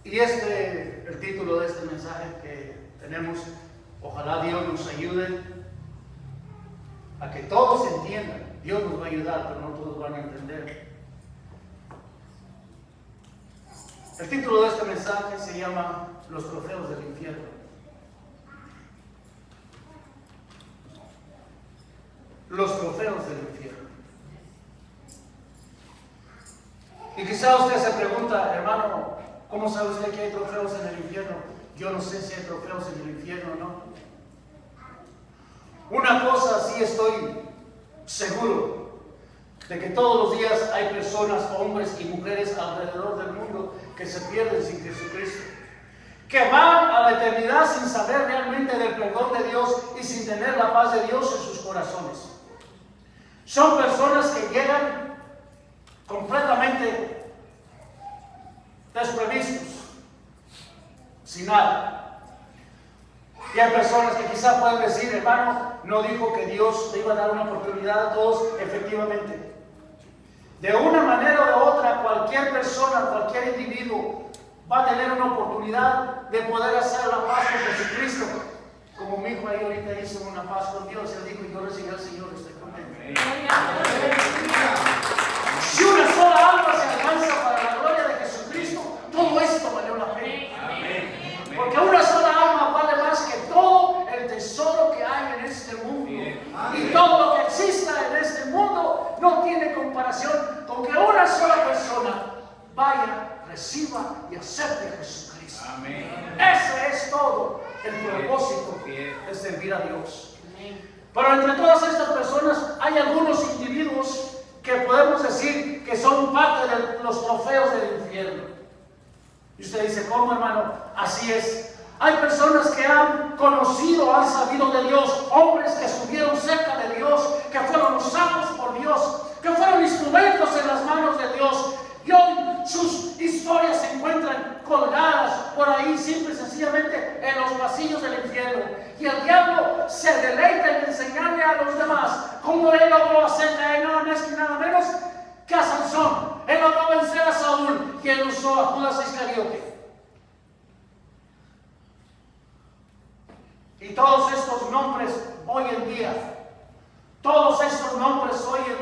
Y el título de este mensaje que tenemos, ojalá Dios nos ayude a que todos entiendan. Dios nos va a ayudar, pero no todos van a entender. El título de este mensaje se llama Los trofeos del infierno. Los trofeos del infierno. Y quizá usted se pregunta, hermano, ¿cómo sabe usted que hay trofeos en el infierno? Yo no sé si hay trofeos en el infierno o no. Una cosa sí estoy seguro, de que todos los días hay personas, hombres y mujeres alrededor del mundo que se pierden sin Jesucristo, que van a la eternidad sin saber realmente del perdón de Dios y sin tener la paz de Dios en sus corazones. Son personas que llegan completamente desprevistos, sin nada. Y hay personas que quizás pueden decir, hermano, no dijo que Dios le iba a dar una oportunidad a todos. Efectivamente, de una manera o de otra, cualquier persona, cualquier individuo va a tener una oportunidad de poder hacer la paz con Jesucristo. Como mi hijo ahí ahorita hizo una paz con Dios, él dijo, yo recibí al Señor, estoy contento. Si una sola alma se alcanza para la gloria de Jesucristo, todo esto valió la pena. Porque una sola alma vale más que todo el tesoro que hay en este mundo. Y todo lo que exista en este mundo no tiene comparación con que una sola persona vaya, reciba y acepte a Jesucristo. Ese es todo el propósito de servir a Dios. Pero entre todas estas personas hay algunos individuos que podemos decir que son parte de los trofeos del infierno. Y usted dice, ¿cómo, hermano? Así es. Hay personas que han conocido, han sabido de Dios, hombres que estuvieron cerca de Dios, que fueron usados por Dios, que fueron instrumentos en las manos de Dios. Y hoy sus historias se encuentran colgadas por ahí, simple y sencillamente en los pasillos del infierno. Y el diablo se deleita en enseñarle a los demás cómo él logró hacer caer nada más y nada menos que a Sansón. Él logró vencer a Saúl y él usó a Judas Iscariote. Y todos estos nombres hoy en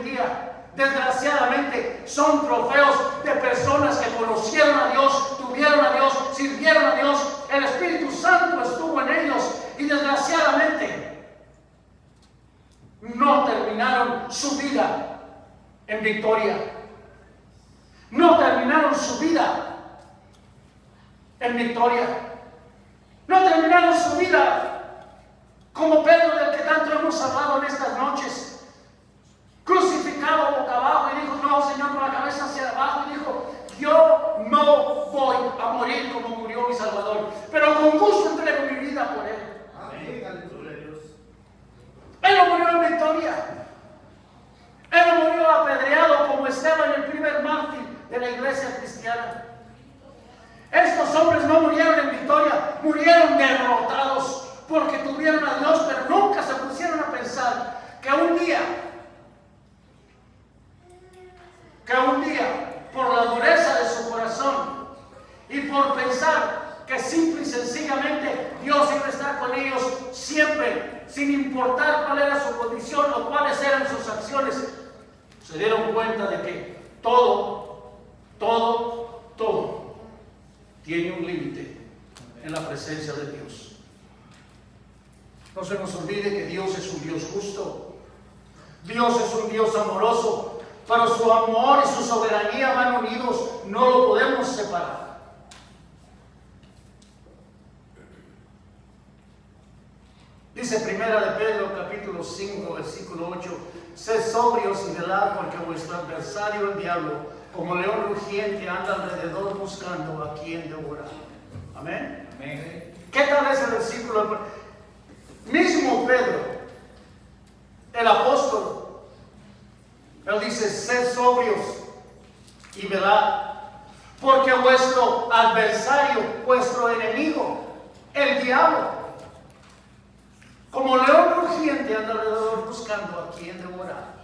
día, desgraciadamente, son trofeos de personas que conocieron a Dios, tuvieron a Dios, sirvieron a Dios. El Espíritu Santo estuvo en ellos y desgraciadamente no terminaron su vida en victoria. No terminaron su vida en victoria. No terminaron su vida como Pedro, del que tanto hemos hablado en estas noches, crucificado boca abajo, y dijo, no, Señor, con la cabeza hacia abajo, y dijo, yo no voy a morir como murió mi Salvador, pero con gusto entrego mi vida por Él. Amén. Aleluya, Dios. Él no murió en victoria. Él no murió apedreado como Esteban, el primer mártir de la iglesia cristiana. Estos hombres no murieron en victoria, murieron derrotados porque tuvieron a Dios, pero nunca se pusieron a pensar que un día, por la dureza de su corazón y por pensar que simple y sencillamente Dios iba a estar con ellos siempre, sin importar cuál era su condición o cuáles eran sus acciones, se dieron cuenta de que todo tiene un límite en la presencia de Dios. No se nos olvide que Dios es un Dios justo. Dios es un Dios amoroso, pero su amor y su soberanía van unidos, no lo podemos separar. Dice Primera de Pedro, capítulo 5, versículo 8, sed sobrios y velad, porque vuestro adversario, el diablo, como león rugiente, anda alrededor buscando a quien devorar. Amén. Amén. ¿Qué tal ese versículo? Mismo Pedro, el apóstol, él dice, sed sobrios y velad, porque vuestro adversario, vuestro enemigo, el diablo, como león rugiente, anda alrededor buscando a quien devorar.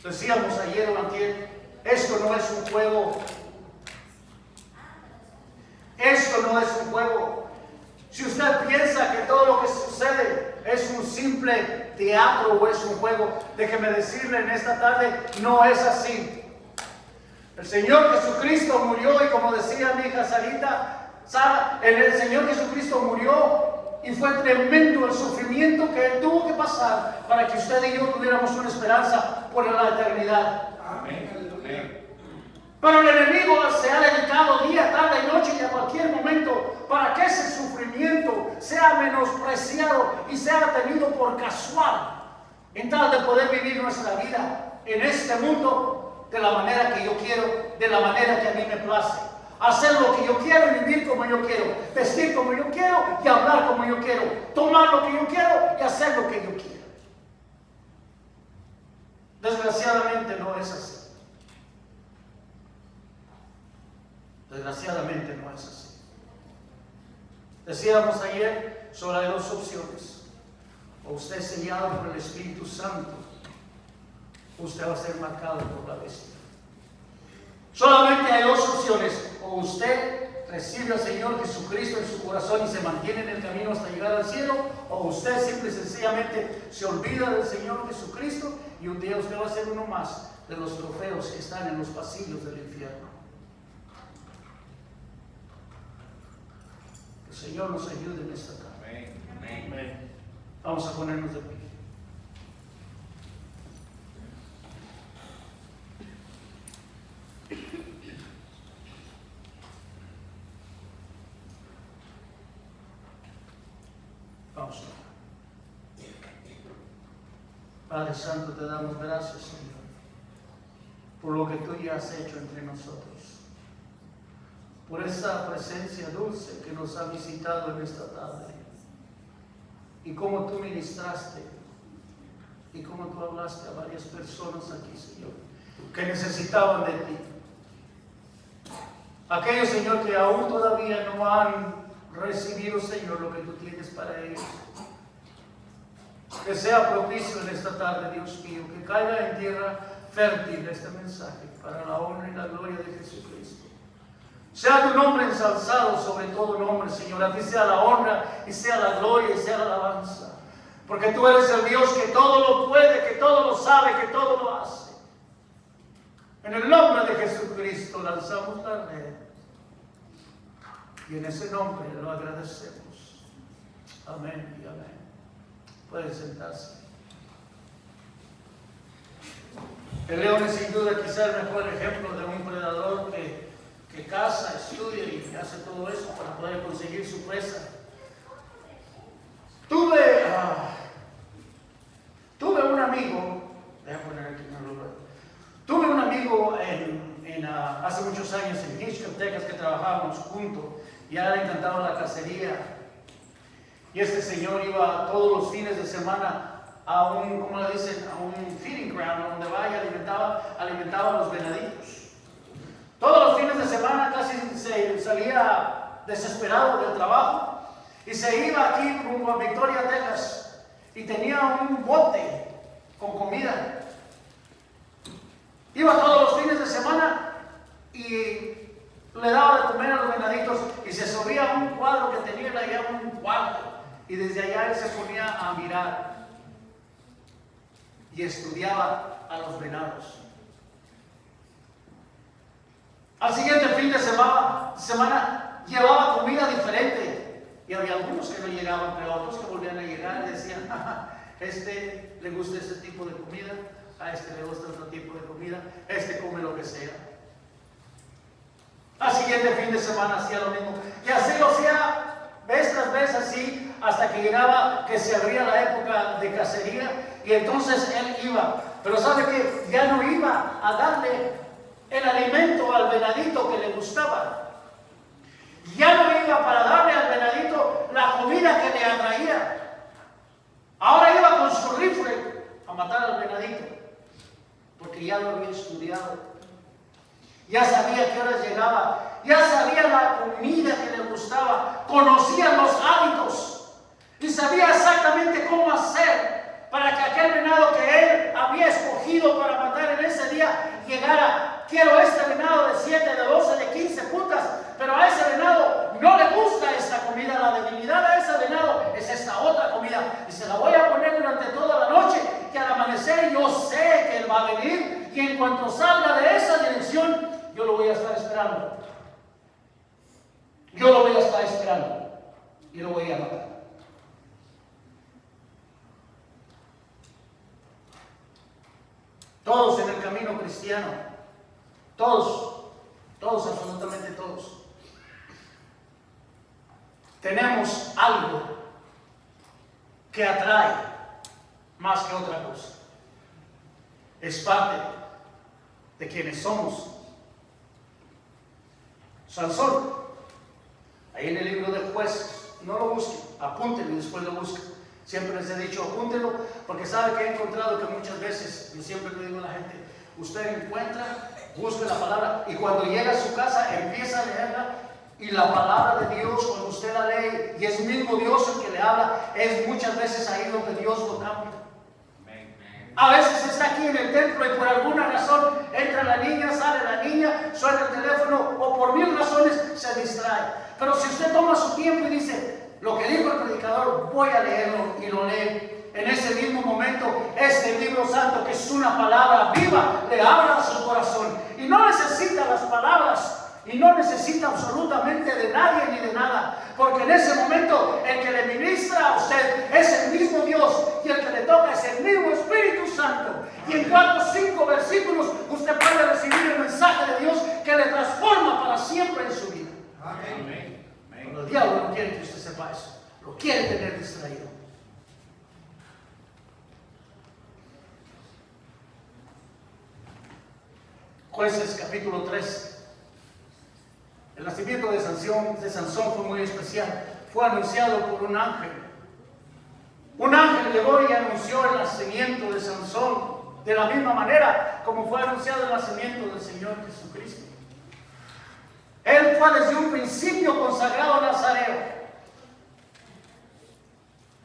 Decíamos ayer o antier, esto no es un juego teatro o es un juego. Déjeme decirle en esta tarde, no es así. El Señor Jesucristo murió y como decía mi hija Sara, el Señor Jesucristo murió y fue tremendo el sufrimiento que Él tuvo que pasar para que usted y yo tuviéramos una esperanza por la eternidad. Amén. Pero el enemigo se ha dedicado día, tarde y noche y a cualquier momento para que ese sufrimiento sea menospreciado y sea tenido por casual, en tal de poder vivir nuestra vida en este mundo de la manera que yo quiero, de la manera que a mí me place. Hacer lo que yo quiero y vivir como yo quiero, vestir como yo quiero y hablar como yo quiero, tomar lo que yo quiero y hacer lo que yo quiero. Desgraciadamente no es así. Desgraciadamente no es así. Decíamos ayer sobre dos opciones. O usted es sellado por el Espíritu Santo, o usted va a ser marcado por la bestia. Solamente hay dos opciones. O usted recibe al Señor Jesucristo en su corazón y se mantiene en el camino hasta llegar al cielo, o usted simple y sencillamente se olvida del Señor Jesucristo y un día usted va a ser uno más de los trofeos que están en los pasillos del infierno. Que el Señor nos ayude en esta tarde. Amén. Vamos a ponernos de pie. Vamos a orar. Padre Santo, te damos gracias, Señor, por lo que tú ya has hecho entre nosotros, por esa presencia dulce que nos ha visitado en esta tarde, y cómo tú ministraste, y cómo tú hablaste a varias personas aquí, Señor, que necesitaban de ti. Aquellos, Señor, que aún todavía no han recibido, Señor, lo que tú tienes para ellos. Que sea propicio en esta tarde, Dios mío, que caiga en tierra fértil este mensaje para la honra y la gloria de Jesucristo. Sea tu nombre ensalzado sobre todo nombre, Señor. A ti sea la honra y sea la gloria y sea la alabanza. Porque tú eres el Dios que todo lo puede, que todo lo sabe, que todo lo hace. En el nombre de Jesucristo lanzamos la red. Y en ese nombre lo agradecemos. Amén y amén. Pueden sentarse. El león es sin duda quizá el mejor ejemplo de un predador que caza, estudia y hace todo eso para poder conseguir su presa. Tuve un amigo, déjame poner aquí un lugar. Tuve un amigo hace muchos años en Hitchcock, Texas, que trabajábamos juntos y a él le encantaba la cacería. Y este señor iba todos los fines de semana a un, ¿cómo le dicen? A un feeding ground donde vaya, alimentaba a los venaditos. Todos los fines de semana casi se salía desesperado del trabajo y se iba aquí rumbo a Victoria, Texas, y tenía un bote con comida. Iba todos los fines de semana y le daba de comer a los venaditos y se subía a un cuadro que tenía allá, un cuarto, y desde allá él se ponía a mirar y estudiaba a los venados. Al siguiente fin de semana llevaba comida diferente y había algunos que no llegaban, pero otros que volvían a llegar y decían, este le gusta este tipo de comida, a este le gusta otro tipo de comida, este come lo que sea. Al siguiente fin de semana hacía lo mismo y así lo hacía vez tras vez, así hasta que llegaba, que se abría la época de cacería y entonces él iba, pero sabe que ya no iba a darle el alimento al venadito que le gustaba, ya no iba para darle al venadito la comida que le atraía, ahora iba con su rifle a matar al venadito, porque ya lo había estudiado, ya sabía qué horas llegaba, ya sabía la comida que le gustaba, conocía los hábitos y sabía exactamente cómo hacer para que aquel venado que él había escogido para matar en ese día llegara. Quiero este venado de 7, de 12, de 15 puntas, pero a ese venado no le gusta esta comida, la debilidad a ese venado es esta otra comida y se la voy a poner durante toda la y en cuanto salga de esa dirección, yo lo voy a estar esperando. Yo lo voy a estar esperando y lo voy a matar. Todos en el camino cristiano, todos, absolutamente todos, tenemos algo que atrae más que otra cosa. Es parte de quienes somos. Sansón, ahí en el libro de Jueces, no lo busquen, apúntenlo y después lo busquen. Siempre les he dicho, apúntenlo, porque sabe que he encontrado que muchas veces, yo siempre le digo a la gente, usted encuentra, busque la palabra, y cuando llega a su casa empieza a leerla, y la palabra de Dios, cuando usted la lee, y es el mismo Dios el que le habla, es muchas veces ahí donde Dios lo cambia. A veces está aquí en el templo y por alguna razón entra la niña, sale la niña, suena el teléfono o por mil razones se distrae. Pero si usted toma su tiempo y dice, lo que dijo el predicador, voy a leerlo, y lo lee, en ese mismo momento, este libro santo, que es una palabra viva, le abra su corazón. Y no necesita las palabras, y no necesita absolutamente de nadie ni de nada, porque en ese momento el que le ministra a usted es el mismo Dios, y el que le toca es el mismo Espíritu Santo. Y en 4 o 5 versículos usted puede recibir el mensaje de Dios que le transforma para siempre en su vida. Amén. Pero el diablo no quiere que usted sepa eso, lo quiere tener distraído. Jueces capítulo 3. El nacimiento de Sansón fue muy especial. Fue anunciado por un ángel. Un ángel llegó y anunció el nacimiento de Sansón de la misma manera como fue anunciado el nacimiento del Señor Jesucristo. Él fue desde un principio consagrado nazareo.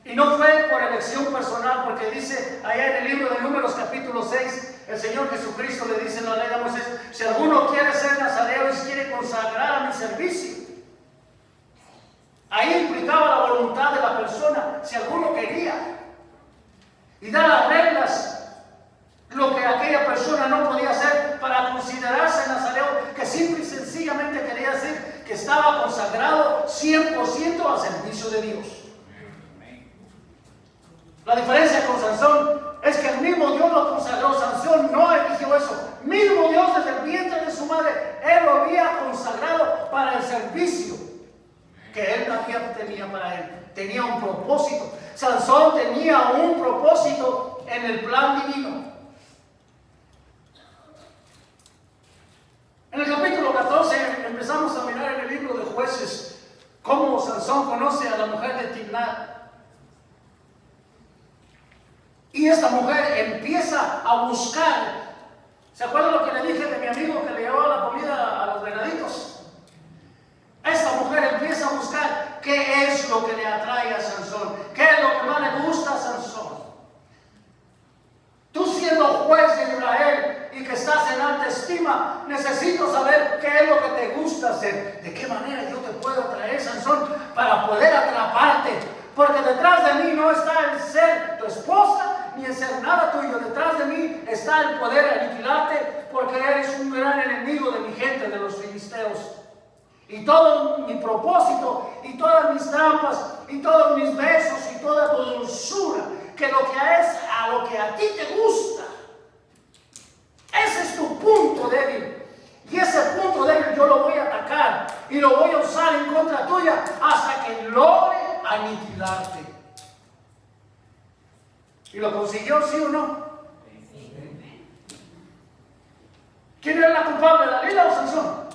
Y no fue por elección personal, porque dice allá en el libro de Números capítulo 6, el Señor Jesucristo le dice en la ley de Moisés, si alguno quiere ser nazareo y quiere consagrar a mi servicio. Ahí implicaba la voluntad de la persona, si alguno quería. Y da las reglas, lo que aquella persona no podía hacer para considerarse nazareo, que simple y sencillamente quería decir que estaba consagrado 100% al servicio de Dios. La diferencia con Sansón es que el mismo Dios lo consagró. Sansón no eligió eso. Mismo Dios desde el vientre de su madre, él lo había consagrado para el servicio que él también tenía para él. Tenía un propósito. Sansón tenía un propósito en el plan divino. En el capítulo 14 empezamos a mirar en el libro de Jueces cómo Sansón conoce a la mujer de Timnat. Y esta mujer empieza a buscar. ¿Se acuerdan lo que le dije de mi amigo que le llevaba la comida a los venaditos? Esta mujer empieza a buscar qué es lo que le atrae a Sansón, qué es lo que más le gusta a Sansón. Tú siendo juez de Israel y que estás en alta estima, necesito saber qué es lo que te gusta hacer. ¿De qué manera yo te puedo atraer, Sansón, para poder atraparte? Porque detrás de mí no está el ser tu esposa, ni el ser nada tuyo. Detrás de mí está el poder aniquilarte, porque eres un gran enemigo de mi gente, de los filisteos. Y todo mi propósito, y todas mis trampas, y todos mis besos, y toda tu dulzura, que lo que es a lo que a ti te gusta, ese es tu punto débil. Y ese punto débil yo lo voy a atacar, y lo voy a usar en contra tuya, hasta que logre aniquilarte. ¿Y lo consiguió, sí o no? ¿Quién era la culpable, Dalila o Sansón?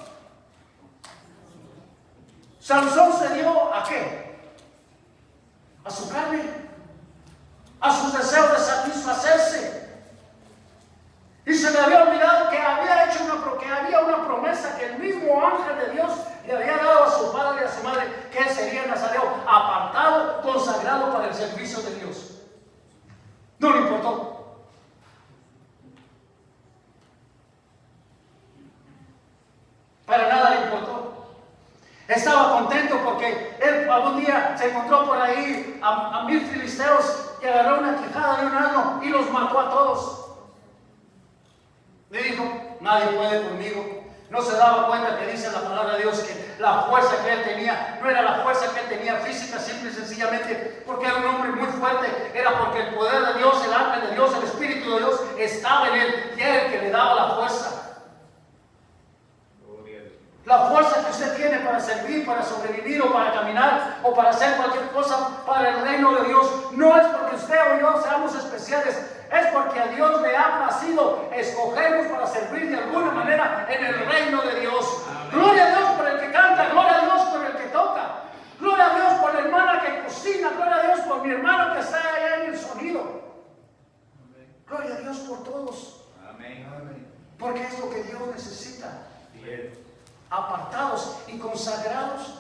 Sansón se dio ¿a qué? A su carne, a sus deseos de satisfacerse. Y se le había olvidado que había hecho una promesa que el mismo ángel de Dios le había dado a su padre y a su madre, que él sería nazareo, apartado, consagrado para el servicio de Dios. No le importó. Para nada le importó. Estaba contento porque él algún día se encontró por ahí a 1000 filisteos y agarró una quijada de un asno y los mató a todos. Le dijo, nadie puede conmigo. No se daba cuenta que dice la palabra de Dios que la fuerza que él tenía no era la fuerza que él tenía física, simple y sencillamente porque era un hombre muy fuerte. Era porque el poder de Dios, el ángel de Dios, el Espíritu de Dios estaba en él y era el que le daba la fuerza. La fuerza que usted tiene para servir, para sobrevivir o para caminar o para hacer cualquier cosa para el reino de Dios no es porque usted o yo seamos especiales, es porque a Dios le ha placido escogernos para servir de alguna manera en el reino de Dios. Amén. Gloria a Dios por el que canta, gloria a Dios por el que toca, gloria a Dios por la hermana que cocina, gloria a Dios por mi hermano que está allá en el sonido. Amén. Gloria a Dios por todos. Amén. Porque es lo que Dios necesita. Bien. Apartados y consagrados.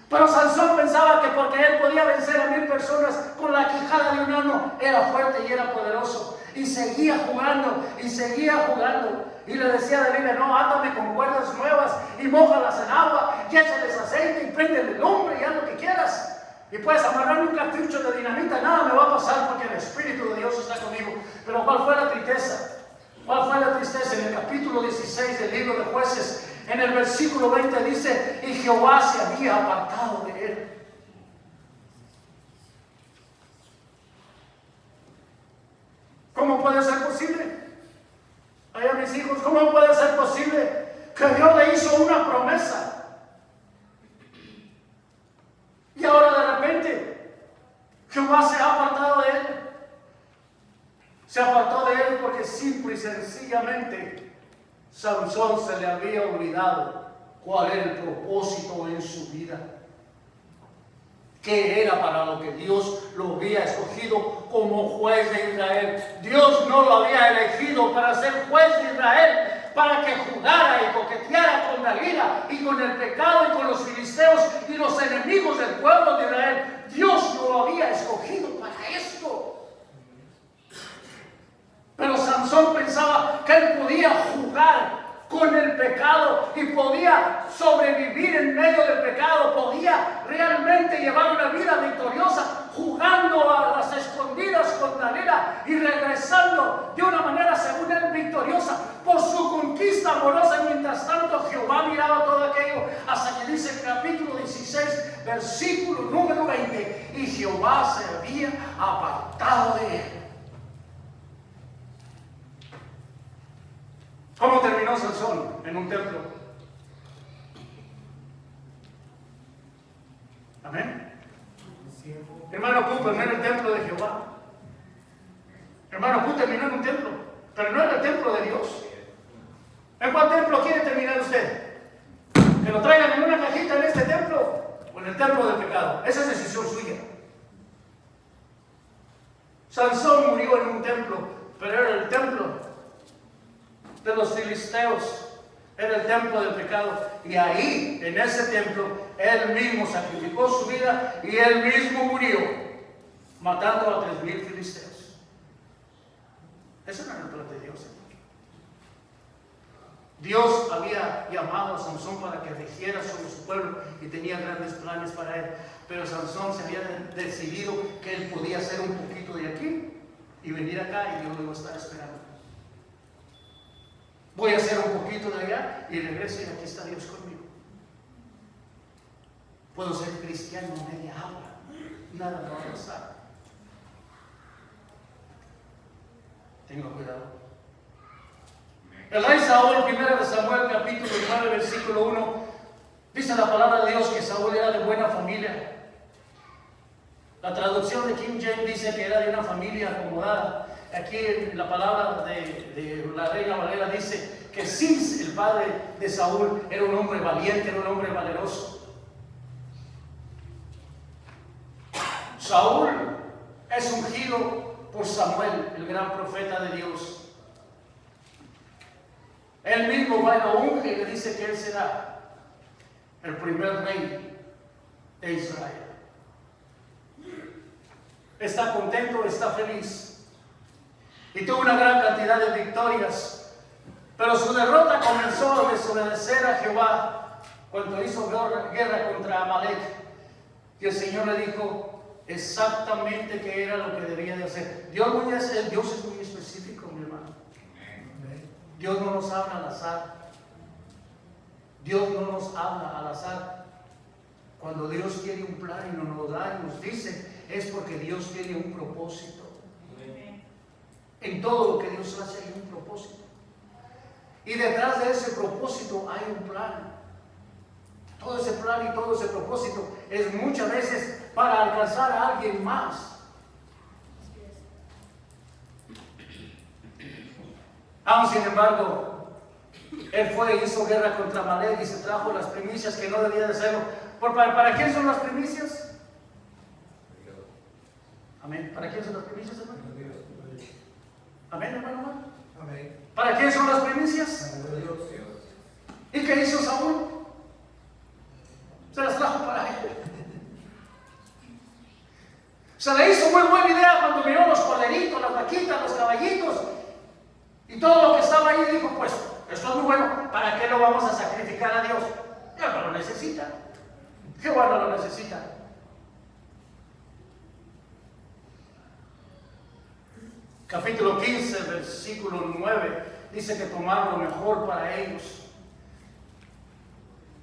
Pero Sansón pensaba que porque él podía vencer a 1000 personas con la quijada de un asno, era fuerte y era poderoso. Y seguía jugando, y seguía jugando. Y le decía a Dalila, no, átame con cuerdas nuevas y mójalas en agua, y échales aceite y préndele lumbre y haz lo que quieras. Y puedes amarrarme un cartucho de dinamita, nada me va a pasar porque el Espíritu de Dios está conmigo. Pero ¿cuál fue la tristeza? ¿Cuál fue la tristeza? En el capítulo 16 del libro de Jueces, en el versículo 20 dice, y Jehová se había apartado de él. ¿Cómo puede ser posible? Ay, a mis hijos, ¿cómo puede ser posible que Dios le hizo una promesa? Y ahora de repente, Jehová se ha apartado de él. Se apartó de él porque simple y sencillamente Sansón se le había olvidado cuál era el propósito en su vida. ¿Qué era para lo que Dios lo había escogido como juez de Israel? Dios no lo había elegido para ser juez de Israel, para que jugara y coqueteara con Dalila y con el pecado y con los filisteos y los enemigos del pueblo de Israel. Dios no lo había escogido para esto. Pero Sansón pensaba que él podía jugar con el pecado y podía sobrevivir en medio del pecado, podía realmente llevar una vida victoriosa jugando a las escondidas con Dalila y regresando de una manera según él victoriosa por su conquista amorosa. Y mientras tanto Jehová miraba todo aquello hasta que dice el capítulo 16 versículo número 20, y Jehová se había apartado de él. ¿Cómo terminó Sansón? En un templo. Amén. Hermano Q terminó en el templo de Jehová. Hermano Q terminó en un templo, pero no en el templo de Dios. ¿En cuál templo quiere terminar usted? ¿Que lo traigan en una cajita en este templo o en el templo del pecado? Esa es decisión suya. Sansón murió en un templo, pero era el templo de los filisteos, era el templo del pecado, y ahí, en ese templo, él mismo sacrificó su vida y él mismo murió, matando a 3000 filisteos. Ese no era el plan de Dios. Dios había llamado a Sansón para que regiera sobre su pueblo y tenía grandes planes para él, pero Sansón se había decidido que él podía hacer un poquito de aquí y venir acá, y Dios lo iba a estar esperando. Voy a hacer un poquito de allá y regreso, y aquí está Dios conmigo. Puedo ser cristiano media hora, nada me va a pasar. Tengo cuidado. El rey Saúl, 1 Samuel capítulo 9 versículo 1, dice la palabra de Dios que Saúl era de buena familia. La traducción de King James dice que era de una familia acomodada. Aquí la palabra de la Reina Valera dice que Cis, el padre de Saúl, era un hombre valiente, era un hombre valeroso. Saúl es ungido por Samuel, el gran profeta de Dios. Él mismo va y lo unge y le dice que él será el primer rey de Israel. Está contento, está feliz. Y tuvo una gran cantidad de victorias. Pero su derrota comenzó a desobedecer a Jehová cuando hizo guerra contra Amalek. Y el Señor le dijo exactamente qué era lo que debía de hacer. Dios es muy específico, mi hermano. Dios no nos habla al azar. Dios no nos habla al azar. Cuando Dios tiene un plan y nos lo da y nos dice, es porque Dios tiene un propósito. En todo lo que Dios hace hay un propósito. Y detrás de ese propósito hay un plan. Todo ese plan y todo ese propósito es muchas veces para alcanzar a alguien más. Aún sin embargo, él fue y hizo guerra contra Amalek y se trajo las primicias que no debía de serlo. ¿Para quién son las primicias? Amén. ¿Para quién son las primicias, hermano? Amén, hermano. Amén. ¿Para quién son las primicias? ¿Y qué hizo Saúl? Se las trajo para él. Se le hizo muy buena idea cuando miró los corderitos, las vaquitas, los caballitos y todo lo que estaba ahí. Dijo, pues, esto es muy bueno, ¿para qué lo vamos a sacrificar a Dios? Jehová no lo necesita. Jehová no lo necesita. Capítulo 15, versículo 9, dice que tomaron lo mejor para ellos.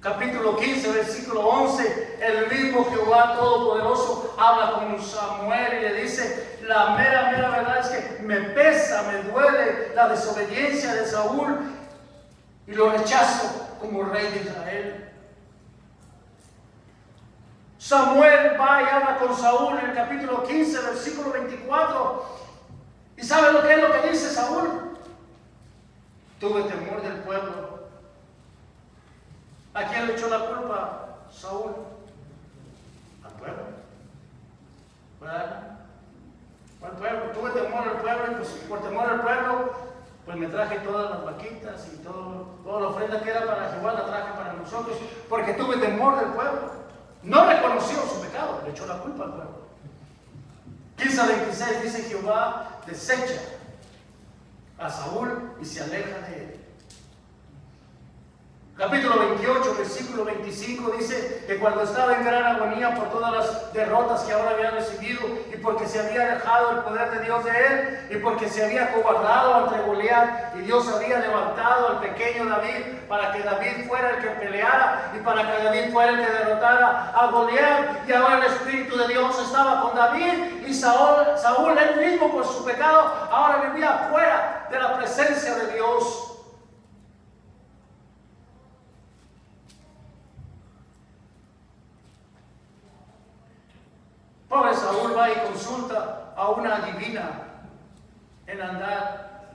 Capítulo 15, versículo 11, el mismo Jehová Todopoderoso habla con Samuel y le dice, la mera verdad es que me pesa, me duele la desobediencia de Saúl y lo rechazo como rey de Israel. Samuel va y habla con Saúl en el capítulo 15, versículo 24. ¿Y sabe lo que es lo que dice Saúl? Tuve temor del pueblo. ¿A quién le echó la culpa Saúl? Al pueblo. ¿Verdad? Al pueblo. Tuve temor al pueblo y pues por temor al pueblo pues me traje todas las vaquitas y toda la ofrenda que era para Jehová la traje para nosotros porque tuve temor del pueblo. No reconoció su pecado, le echó la culpa al pueblo. 15:26 dice Jehová desecha a Saúl y se aleja de él. Capítulo 28, versículo 25 dice que cuando estaba en gran agonía por todas las derrotas que ahora había recibido y porque se había dejado el poder de Dios de él y porque se había cobardado ante Goliat y Dios había levantado al pequeño David para que David fuera el que peleara y para que David fuera el que derrotara a Goliat, y ahora el Espíritu de Dios estaba con David y Saúl él mismo por su pecado ahora vivía fuera de la presencia de Dios. Pobre Saúl va y consulta a una adivina en andar.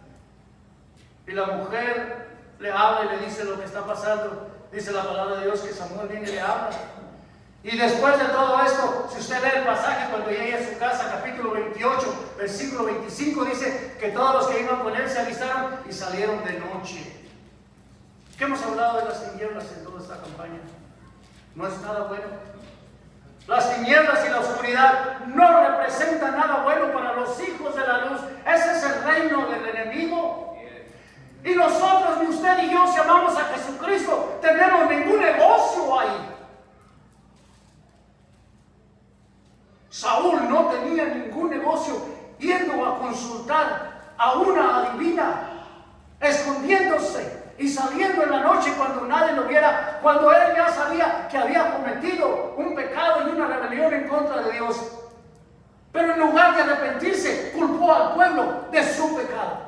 Y la mujer le habla y le dice lo que está pasando. Dice la palabra de Dios que Samuel viene y le habla. Y después de todo esto, si usted lee el pasaje cuando llegue a su casa, capítulo 28, versículo 25, dice que todos los que iban con él se alistaron y salieron de noche. ¿Qué hemos hablado de las tinieblas en toda esta campaña? No es nada bueno. Las tinieblas y la oscuridad no representan nada bueno para los hijos de la luz. Ese es el reino del enemigo. Y nosotros, ni usted ni yo, si amamos a Jesucristo, tenemos ningún negocio ahí. Saúl no tenía ningún negocio yendo a consultar a una adivina, escondiéndose y saliendo en la noche cuando nadie lo viera, cuando él ya sabía que había cometido un pecado y una rebelión en contra de Dios. Pero en lugar de arrepentirse, culpó al pueblo de su pecado.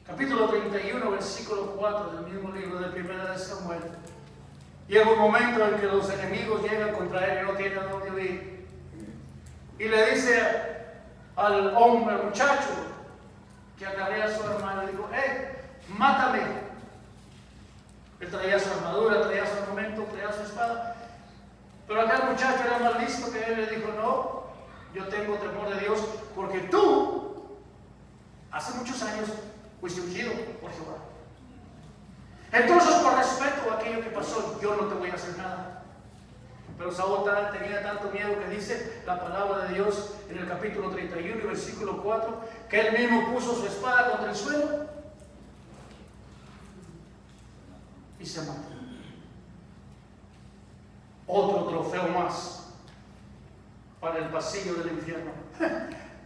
Capítulo 31, versículo 4 del mismo libro de Primera de Samuel. Llega un momento en que los enemigos llegan contra él y no tiene a dónde ir. Y le dice al hombre, al muchacho, que agarré a su hermano y dijo, mátame. Él traía su armadura, traía su armamento, traía su espada. Pero acá el muchacho era más listo que él, le dijo, no, yo tengo temor de Dios, porque tú, hace muchos años, fuiste ungido por Jehová. Entonces, por respeto a aquello que pasó, yo no te voy a hacer nada. Pero Saúl tenía tanto miedo que dice la palabra de Dios en el capítulo 31 y versículo 4, que él mismo puso su espada contra el suelo y se mató. Otro trofeo más para el pasillo del infierno.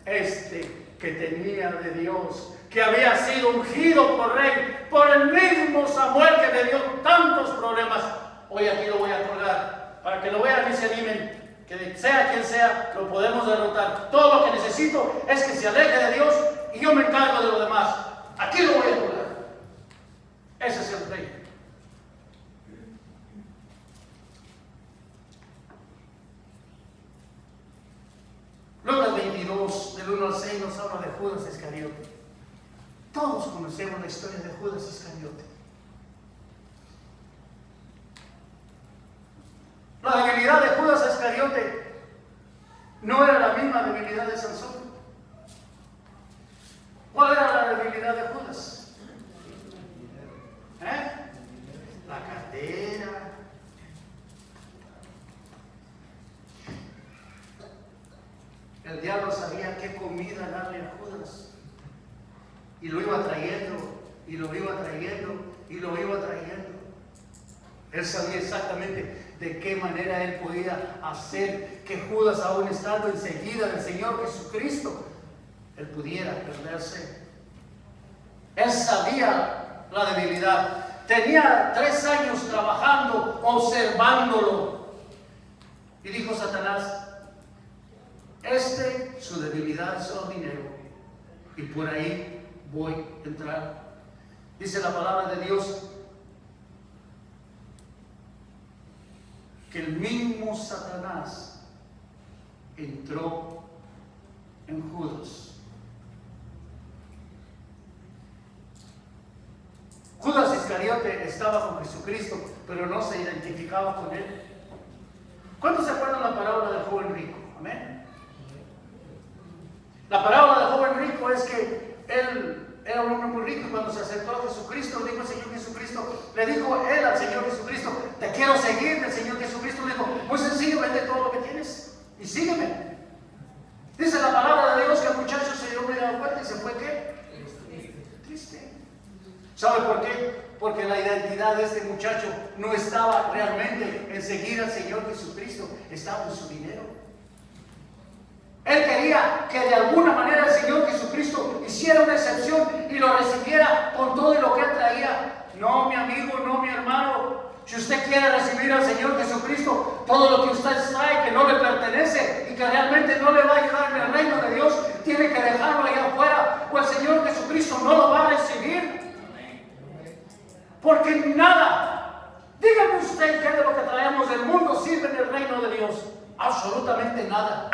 Este que tenía de Dios, que había sido ungido por rey, por el mismo Samuel que le dio tantos problemas. Hoy aquí lo voy a colgar para que lo vean y se animen. Que sea quien sea, lo podemos derrotar. Todo lo que necesito es que se aleje de Dios y yo me encargo de lo demás. Aquí lo voy a colgar. Ese es el rey. Lucas 22, del 1 al 6, nos habla de Judas Iscariote. Todos conocemos la historia de Judas Iscariote. La debilidad de Judas Iscariote no era la misma debilidad de Sansón. ¿Cuál era la debilidad de Judas? La cartera. El diablo sabía qué comida darle a Judas. Y lo iba trayendo, y lo iba trayendo, y lo iba trayendo. Él sabía exactamente de qué manera él podía hacer que Judas, aún estando enseguida del Señor Jesucristo, él pudiera perderse. Él sabía la debilidad. Tenía 3 años trabajando, observándolo. Y dijo Satanás, su debilidad es solo dinero. Y por ahí voy a entrar. Dice la palabra de Dios que el mismo Satanás entró en Judas. Judas Iscariote estaba con Jesucristo, pero no se identificaba con él. ¿Cuántos se acuerdan la parábola del joven rico? Amén. La parábola del joven rico es que él era un hombre muy rico y cuando se acercó a Jesucristo, le dijo al Señor Jesucristo, le dijo él al Señor Jesucristo, te quiero seguir. El Señor Jesucristo le dijo, muy sencillo, vende todo lo que tienes y sígueme. Dice la palabra de Dios que el muchacho se dio media vuelta y se fue ¿qué? Triste. ¿Sabe por qué? Porque la identidad de este muchacho no estaba realmente en seguir al Señor Jesucristo, estaba en su dinero. Él quería que de alguna manera el Señor Jesucristo hiciera una excepción y lo recibiera con todo lo que él traía. No, mi amigo, no, mi hermano. Si usted quiere recibir al Señor Jesucristo, todo lo que usted trae que no le pertenece y que realmente no le va a ayudar en el reino de Dios, tiene que dejarlo allá afuera, o el Señor Jesucristo no lo va a recibir. Porque nada, dígame usted qué de lo que traemos del mundo sirve en el reino de Dios. Absolutamente nada.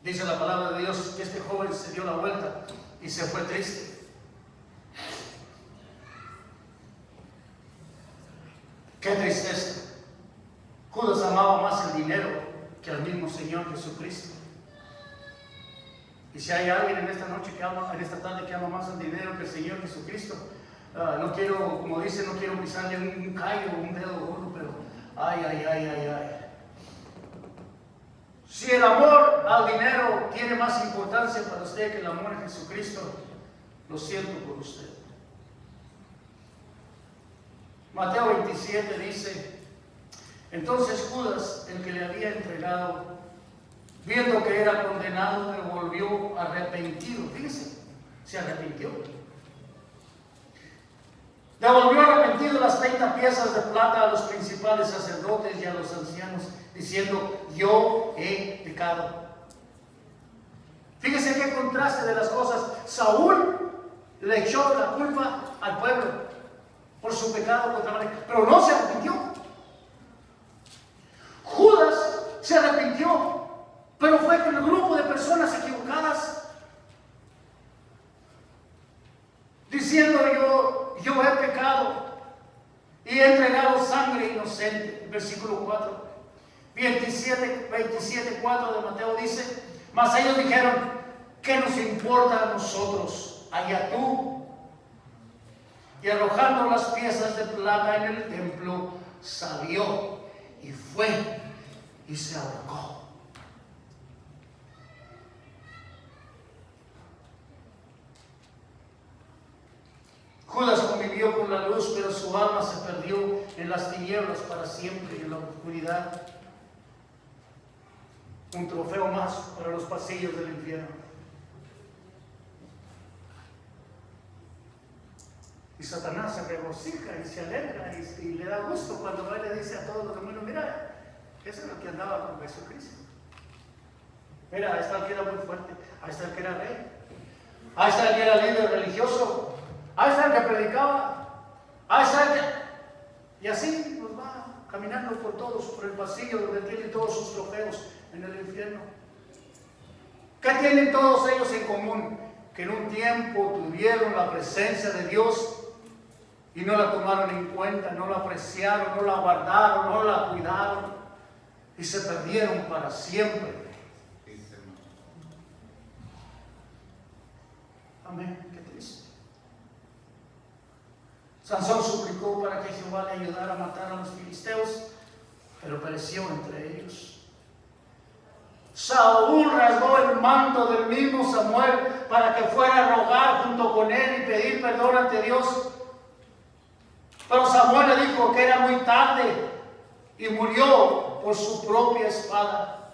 Dice la palabra de Dios que este joven se dio la vuelta y se fue triste. Qué tristeza. Judas amaba más el dinero que al mismo Señor Jesucristo. Y si hay alguien en esta noche que ama, en esta tarde que ama más el dinero que el Señor Jesucristo, no quiero, como dice, no quiero pisarle un callo o un dedo gordo, pero ay. Si el amor al dinero tiene más importancia para usted que el amor a Jesucristo, lo siento por usted. Mateo 27 dice, entonces Judas, el que le había entregado, viendo que era condenado, le volvió arrepentido. Fíjese, se arrepintió. Devolvió arrepentido las 30 piezas de plata a los principales sacerdotes y a los ancianos, diciendo, yo he pecado. Fíjese qué contraste de las cosas. Saúl le echó la culpa al pueblo por su pecado contra la ley, pero no se arrepintió. Judas se arrepintió, pero fue con el grupo de personas equivocadas, diciendo yo he pecado y he entregado sangre inocente. Versículo 4. 27:4 de Mateo dice, mas ellos dijeron, ¿qué nos importa a nosotros? Allá tú. Y arrojando las piezas de plata en el templo, salió y fue y se ahorcó. Judas convivió con la luz, pero su alma se perdió en las tinieblas para siempre y en la oscuridad. Un trofeo más para los pasillos del infierno. Y Satanás se regocija y se alegra y le da gusto cuando él le dice a todos los demonios: mira, eso es lo que andaba con Jesucristo. Mira, ahí está el que era muy fuerte, ahí está el que era rey, ahí está el que era líder religioso, ahí está el que predicaba, ahí está el que... Y así nos va caminando por todos, por el pasillo donde tiene todos sus trofeos en el infierno. ¿Qué tienen todos ellos en común? Que en un tiempo tuvieron la presencia de Dios y no la tomaron en cuenta, no la apreciaron, no la guardaron, no la cuidaron y se perdieron para siempre. Amén, qué triste. Sansón suplicó para que Jehová le ayudara a matar a los filisteos, pero pereció entre ellos. Saúl rasgó el manto del mismo Samuel para que fuera a rogar junto con él y pedir perdón ante Dios. Pero Samuel le dijo que era muy tarde y murió por su propia espada.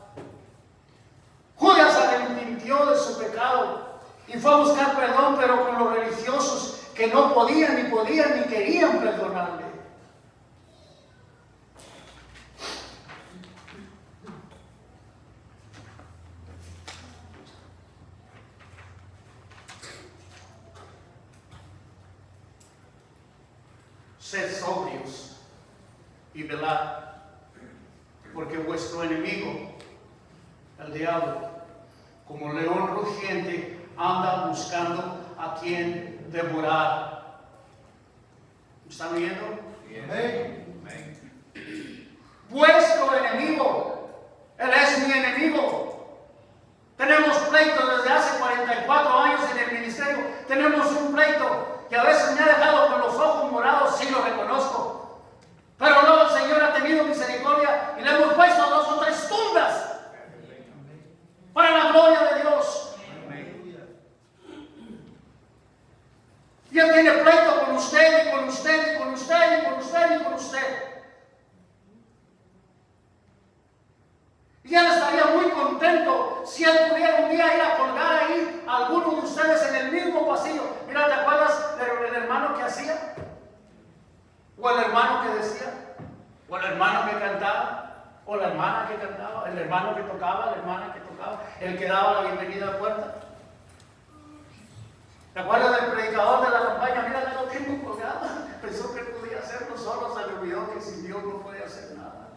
Judas se arrepintió de su pecado y fue a buscar perdón, pero con los religiosos que no podían ni querían perdonarle. Sed sobrios y velad, porque vuestro enemigo, el diablo, como león rugiente, anda buscando a quien devorar. ¿Están viendo? Vuestro enemigo, él es mi enemigo. Tenemos pleito desde hace 44 años en el ministerio. Tenemos un pleito que a veces me ha dejado con los ojos morados, sí lo reconozco. Pero luego el Señor ha tenido misericordia y le hemos puesto 2 o 3 tundas para la gloria de Dios. Y Él tiene pleito con usted y con usted y con usted y con usted y con usted. Y Él estaría muy contento si Él pudiera un día ir a colgar ahí a alguno de ustedes en el mismo pasillo. Mira, ¿te acuerdas del hermano que hacía? ¿O el hermano que decía? ¿O el hermano que cantaba? ¿O la hermana que cantaba? ¿El hermano que tocaba? ¿La hermana que tocaba? ¿El que daba la bienvenida a la puerta? ¿Te acuerdas del predicador de la campaña? Mira, ya lo tengo colgado. Pensó que podía hacerlo solo, se le olvidó que sin Dios no puede hacer nada.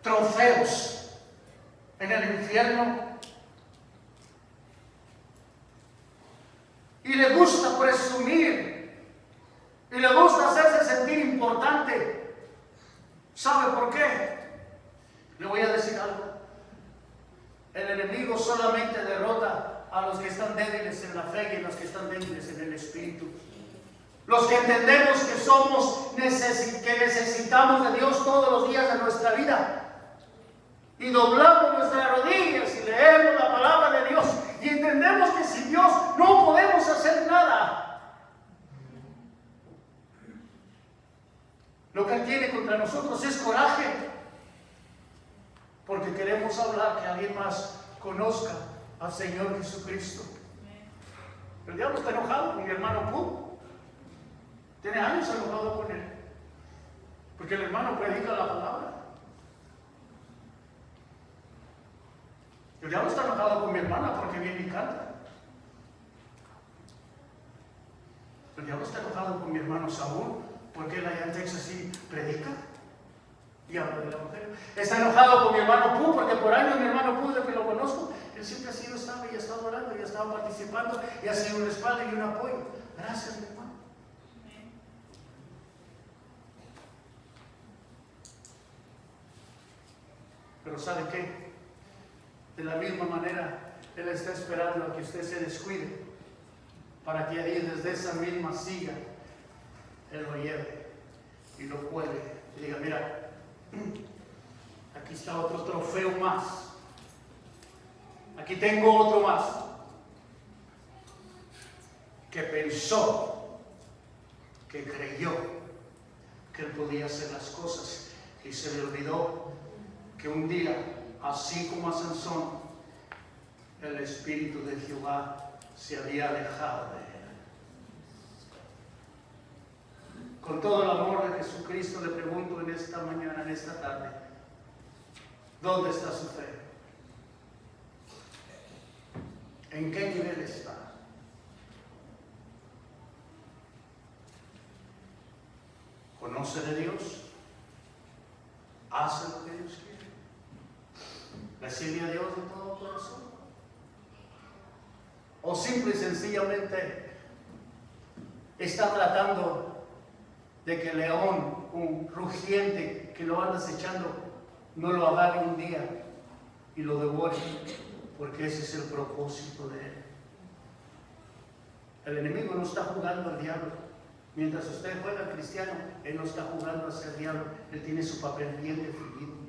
Trofeos en el infierno. Y le gusta presumir. Y le gusta hacerse sentir importante. ¿Sabe por qué? Le voy a decir algo. El enemigo solamente derrota a los que están débiles en la fe y a los que están débiles en el espíritu. Los que entendemos que que necesitamos de Dios todos los días de nuestra vida. Y doblamos nuestras rodillas y leemos la palabra de Dios. Y entendemos que sin Dios no podemos hacer nada. Lo que Él tiene contra nosotros es coraje. Porque queremos hablar que alguien más conozca al Señor Jesucristo. El diablo está enojado con mi hermano Pú. Tiene años enojado con él. Porque el hermano predica la palabra. El diablo está enojado con mi hermana porque viene y canta. El diablo está enojado con mi hermano Saúl porque él allá en Texas sí predica y habla de la mujer. Está enojado con mi hermano Pú porque por años mi hermano Pú, desde que lo conozco, él siempre ha sido estable y ha estado orando y ha estado participando y ha sido un respaldo y un apoyo. Gracias, mi hermano. Pero ¿sabe qué? De la misma manera, Él está esperando a que usted se descuide para que ahí desde esa misma silla Él lo lleve y lo cuelgue y diga: mira, aquí está otro trofeo más, aquí tengo otro más, que pensó, que creyó que él podía hacer las cosas, y se le olvidó que un día, así como a Sansón, el Espíritu de Jehová se había alejado de él. Con todo el amor de Jesucristo le pregunto en esta mañana, en esta tarde, ¿dónde está su fe? ¿En qué nivel está? ¿Conoce de Dios? ¿Hace lo que Dios quiere? ¿Recibe a Dios de todo corazón? ¿O simple y sencillamente está tratando de que el león, un rugiente que lo anda acechando, no lo agarre un día y lo devore? Porque ese es el propósito de él. El enemigo no está jugando al diablo. Mientras usted juega al cristiano, él no está jugando hacia el diablo. Él tiene su papel bien definido.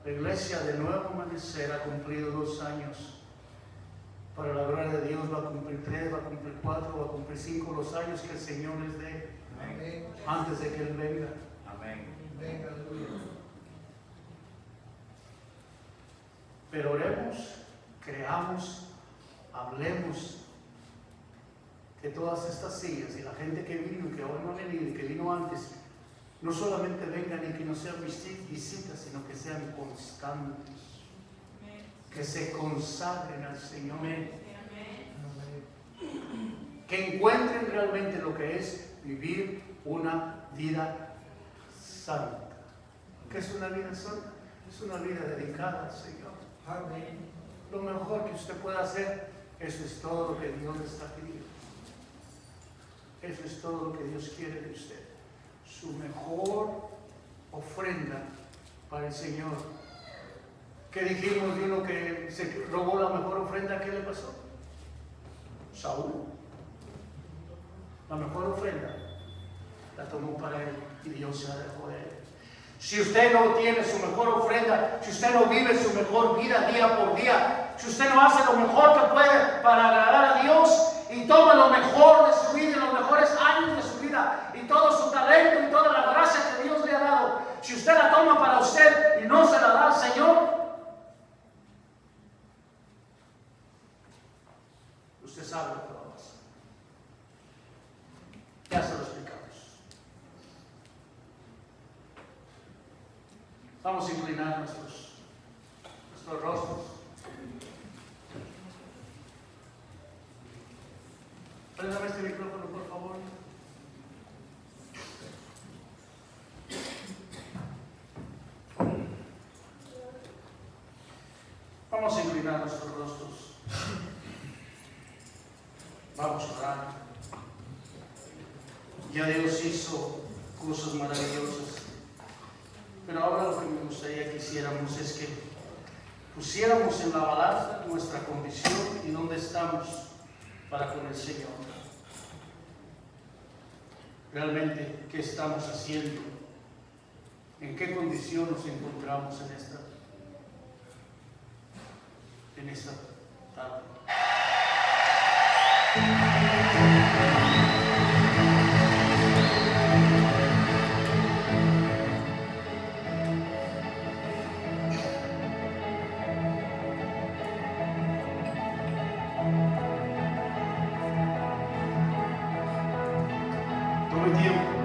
La iglesia de Nuevo Amanecer ha cumplido 2 años. Para la gloria de Dios va a cumplir 3, va a cumplir 4, va a cumplir 5 los años que el Señor les dé. Amén. Antes de que Él venga. Amén. Venga, aleluya. Pero oremos, creamos, hablemos que todas estas sillas y la gente que vino, que hoy no ha venido y que vino antes, no solamente vengan y que no sean visitas, sino que sean constantes. Que se consagren al Señor. Que encuentren realmente lo que es vivir una vida santa. ¿Qué es una vida santa? Es una vida dedicada al Señor. Amén. Lo mejor que usted pueda hacer, eso es todo lo que Dios le está pidiendo. Eso es todo lo que Dios quiere de usted. Su mejor ofrenda para el Señor. ¿Qué dijimos de uno que se robó la mejor ofrenda? ¿Qué le pasó? Saúl. La mejor ofrenda la tomó para él y Dios se alejó de él. Si usted no tiene su mejor ofrenda, si usted no vive su mejor vida día por día, si usted no hace lo mejor que puede para agradar a Dios y toma lo mejor de su vida y los mejores años de su vida y todo su talento y toda la gracia que Dios le ha dado, si usted la toma para usted y no se la da al Señor, usted sabe lo que va a pasar. Ya se lo explicamos. Vamos a inclinar nuestros rostros. Préndame este micrófono, por favor. Vamos a inclinar nuestros rostros. Vamos a orar. Ya Dios hizo cosas maravillosas. Pero ahora lo que me gustaría que hiciéramos es que pusiéramos en la balanza nuestra condición y dónde estamos para con el Señor. Realmente, ¿qué estamos haciendo? ¿En qué condición nos encontramos en esta tarde? Tome tiempo.